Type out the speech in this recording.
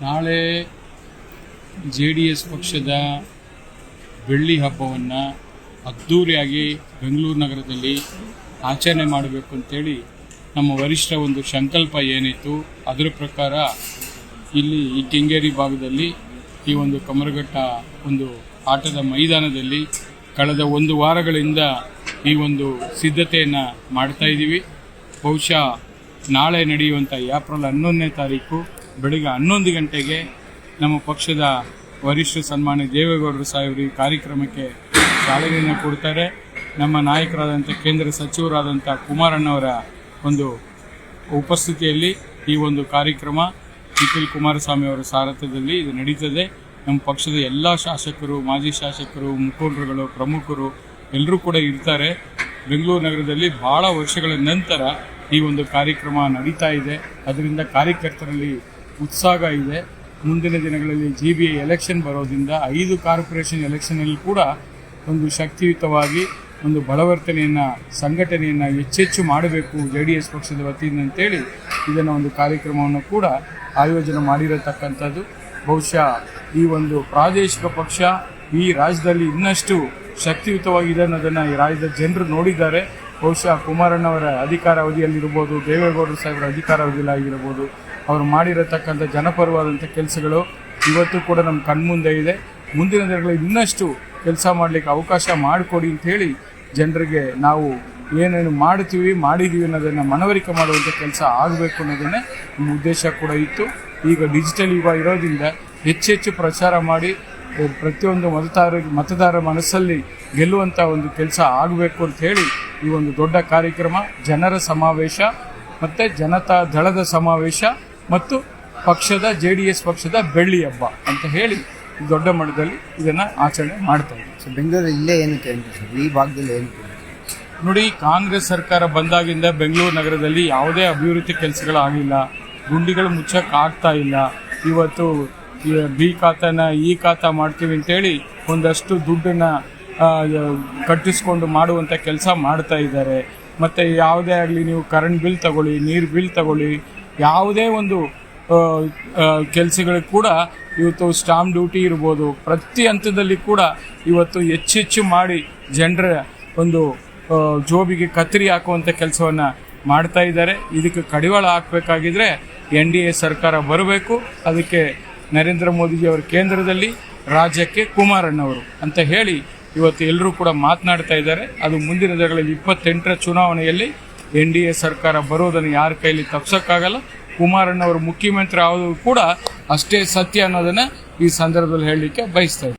ನಾಳೆ JDS ಪಕ್ಷದ ಬೆಳ್ಳಿ ಹಬ್ಬವನ್ನು ಅದ್ಧೂರಿಯಾಗಿ ಬೆಂಗಳೂರು ನಗರದಲ್ಲಿ ಆಚರಣೆ ಮಾಡಬೇಕು ಅಂತೇಳಿ ನಮ್ಮ ವರಿಷ್ಠರ ಒಂದು ಸಂಕಲ್ಪ ಏನಿತ್ತು ಅದರ ಪ್ರಕಾರ ಇಲ್ಲಿ ಈ ಕೆಂಗೇರಿ ಭಾಗದಲ್ಲಿ ಈ ಒಂದು ಕಮರಘಟ್ಟ ಒಂದು ಆಟದ ಮೈದಾನದಲ್ಲಿ ಕಳೆದ ಒಂದು ವಾರಗಳಿಂದ ಈ ಒಂದು ಸಿದ್ಧತೆಯನ್ನು ಮಾಡ್ತಾ ಇದ್ದೀವಿ. ಬಹುಶಃ ನಾಳೆ ನಡೆಯುವಂಥ ಏಪ್ರಿಲ್ 11ನೇ ತಾರೀಕು ಬೆಳಗ್ಗೆ 11 ಗಂಟೆಗೆ ನಮ್ಮ ಪಕ್ಷದ ವರಿಷ್ಠ ಸನ್ಮಾನ್ಯ ದೇವೇಗೌಡರು ಸಾಹೇಬರು ಈ ಕಾರ್ಯಕ್ರಮಕ್ಕೆ ಚಾಲನೆಯನ್ನು ಕೊಡ್ತಾರೆ. ನಮ್ಮ ನಾಯಕರಾದಂಥ ಕೇಂದ್ರ ಸಚಿವರಾದಂಥ ಕುಮಾರಣ್ಣವರ ಒಂದು ಉಪಸ್ಥಿತಿಯಲ್ಲಿ ಈ ಒಂದು ಕಾರ್ಯಕ್ರಮ ನಿಖಿಲ್ ಕುಮಾರಸ್ವಾಮಿ ಅವರ ಸಾರಥ್ಯದಲ್ಲಿ ಇದು ನಡೀತದೆ. ನಮ್ಮ ಪಕ್ಷದ ಎಲ್ಲ ಶಾಸಕರು, ಮಾಜಿ ಶಾಸಕರು, ಮುಖಂಡರುಗಳು, ಪ್ರಮುಖರು ಎಲ್ಲರೂ ಕೂಡ ಇರ್ತಾರೆ. ಬೆಂಗಳೂರು ನಗರದಲ್ಲಿ ಬಹಳ ವರ್ಷಗಳ ನಂತರ ಈ ಒಂದು ಕಾರ್ಯಕ್ರಮ ನಡೀತಾ ಇದೆ. ಅದರಿಂದ ಕಾರ್ಯಕರ್ತರಲ್ಲಿ ಉತ್ಸಾಹ ಇದೆ. ಮುಂದಿನ ದಿನಗಳಲ್ಲಿ GBA ಎಲೆಕ್ಷನ್ ಬರೋದ್ರಿಂದ 5 ಕಾರ್ಪೊರೇಷನ್ ಎಲೆಕ್ಷನಲ್ಲಿ ಕೂಡ ಒಂದು ಶಕ್ತಿಯುತವಾಗಿ ಒಂದು ಬಲವರ್ತನೆಯನ್ನು, ಸಂಘಟನೆಯನ್ನು ಹೆಚ್ಚೆಚ್ಚು ಮಾಡಬೇಕು JDS ಪಕ್ಷದ ವತಿಯಿಂದ ಅಂತೇಳಿ ಇದನ್ನು ಒಂದು ಕಾರ್ಯಕ್ರಮವನ್ನು ಕೂಡ ಆಯೋಜನೆ ಮಾಡಿರತಕ್ಕಂಥದ್ದು. ಬಹುಶಃ ಈ ಒಂದು ಪ್ರಾದೇಶಿಕ ಪಕ್ಷ ಈ ರಾಜ್ಯದಲ್ಲಿ ಇನ್ನಷ್ಟು ಶಕ್ತಿಯುತವಾಗಿದೆ ಅನ್ನೋದನ್ನು ಈ ರಾಜ್ಯದ ಜನರು ನೋಡಿದ್ದಾರೆ. ಬಹುಶಃ ಕುಮಾರಣ್ಣವರ ಅಧಿಕಾರಾವಧಿಯಲ್ಲಿರ್ಬೋದು, ದೇವೇಗೌಡರು ಸಾಹೇಬರ ಅಧಿಕಾರಾವಧಿಯಲ್ಲಾಗಿರ್ಬೋದು, ಅವರು ಮಾಡಿರತಕ್ಕಂಥ ಜನಪರವಾದಂಥ ಕೆಲಸಗಳು ಇವತ್ತು ಕೂಡ ನಮ್ಮ ಕಣ್ಮುಂದೆ ಇದೆ. ಮುಂದಿನ ದಿನಗಳಲ್ಲಿ ಇನ್ನಷ್ಟು ಕೆಲಸ ಮಾಡಲಿಕ್ಕೆ ಅವಕಾಶ ಮಾಡಿಕೊಡಿ ಅಂಥೇಳಿ ಜನರಿಗೆ ನಾವು ಏನೇನು ಮಾಡಿದ್ದೀವಿ ಅನ್ನೋದನ್ನು ಮನವರಿಕೆ ಮಾಡುವಂಥ ಕೆಲಸ ಆಗಬೇಕು ಅನ್ನೋದನ್ನೇ ನಮ್ಮ ಉದ್ದೇಶ ಕೂಡ ಇತ್ತು. ಈಗ ಡಿಜಿಟಲ್ ಯುಗ ಇರೋದ್ರಿಂದ ಹೆಚ್ಚೆಚ್ಚು ಪ್ರಚಾರ ಮಾಡಿ ಪ್ರತಿಯೊಂದು ಮತದಾರರ ಮನಸ್ಸಲ್ಲಿ ಗೆಲ್ಲುವಂಥ ಒಂದು ಕೆಲಸ ಆಗಬೇಕು ಅಂತ ಹೇಳಿ ಈ ಒಂದು ದೊಡ್ಡ ಕಾರ್ಯಕ್ರಮ, ಜನರ ಸಮಾವೇಶ ಮತ್ತು ಜನತಾ ದಳದ ಸಮಾವೇಶ ಮತ್ತು ಪಕ್ಷದ JDS ಪಕ್ಷದ ಬೆಳ್ಳಿ ಹಬ್ಬ ಅಂತ ಹೇಳಿ ದೊಡ್ಡ ಮಟ್ಟದಲ್ಲಿ ಇದನ್ನು ಆಚರಣೆ ಮಾಡ್ತಾ ಇದ್ದೀವಿ. ಸೊ ಬೆಂಗಳೂರು ಇಲ್ಲೇ ಏನಕ್ಕೆ ಈ ಭಾಗದಲ್ಲಿ ಏನಕ್ಕೆ ನೋಡಿ, ಕಾಂಗ್ರೆಸ್ ಸರ್ಕಾರ ಬಂದಾಗಿಂದ ಬೆಂಗಳೂರು ನಗರದಲ್ಲಿ ಯಾವುದೇ ಅಭಿವೃದ್ಧಿ ಕೆಲಸಗಳಾಗಿಲ್ಲ. ಗುಂಡಿಗಳು ಮುಚ್ಚಕ್ಕಾಗ್ತಾ ಇಲ್ಲ. ಇವತ್ತು ಬಿ ಖಾತಾನ ಈ ಖಾತಾ ಮಾಡ್ತೀವಿ ಅಂತೇಳಿ ಒಂದಷ್ಟು ದುಡ್ಡನ್ನು ಕಟ್ಟಿಸ್ಕೊಂಡು ಮಾಡುವಂಥ ಕೆಲಸ ಮಾಡ್ತಾ ಇದ್ದಾರೆ. ಮತ್ತು ಯಾವುದೇ ಆಗಲಿ, ನೀವು ಕರೆಂಟ್ ಬಿಲ್ ತಗೊಳ್ಳಿ, ನೀರು ಬಿಲ್ ತಗೊಳ್ಳಿ, ಯಾವುದೇ ಒಂದು ಕೆಲಸಗಳಿಗೆ ಕೂಡ ಇವತ್ತು ಸ್ಟಾಂಪ್ ಡ್ಯೂಟಿ ಇರ್ಬೋದು, ಪ್ರತಿ ಹಂತದಲ್ಲಿ ಕೂಡ ಇವತ್ತು ಹೆಚ್ಚೆಚ್ಚು ಮಾಡಿ ಜನರ ಒಂದು ಜೋಬಿಗೆ ಕತ್ತರಿ ಹಾಕುವಂಥ ಕೆಲಸವನ್ನು ಮಾಡ್ತಾ ಇದ್ದಾರೆ. ಇದಕ್ಕೆ ಕಡಿವಾಳ ಹಾಕಬೇಕಾಗಿದ್ರೆ NDA ಸರ್ಕಾರ ಬರಬೇಕು. ಅದಕ್ಕೆ ನರೇಂದ್ರ ಮೋದಿಜಿಯವರ ಕೇಂದ್ರದಲ್ಲಿ, ರಾಜ್ಯಕ್ಕೆ ಕುಮಾರಣ್ಣವರು ಅಂತ ಹೇಳಿ ಇವತ್ತು ಎಲ್ಲರೂ ಕೂಡ ಮಾತನಾಡ್ತಾ ಇದ್ದಾರೆ. ಅದು ಮುಂದಿನ ದಿನಗಳಲ್ಲಿ 28ರ ಚುನಾವಣೆಯಲ್ಲಿ NDA ಸರ್ಕಾರ ಬರೋದನ್ನು ಯಾರ ಕೈಲಿ ತಪ್ಪಿಸೋಕ್ಕಾಗಲ್ಲ. ಕುಮಾರಣ್ಣವರು ಮುಖ್ಯಮಂತ್ರಿ ಆಗೋದು ಕೂಡ ಅಷ್ಟೇ ಸತ್ಯ ಅನ್ನೋದನ್ನು ಈ ಸಂದರ್ಭದಲ್ಲಿ ಹೇಳಲಿಕ್ಕೆ ಬಯಸ್ತಾ ಇದ್ದಾರೆ.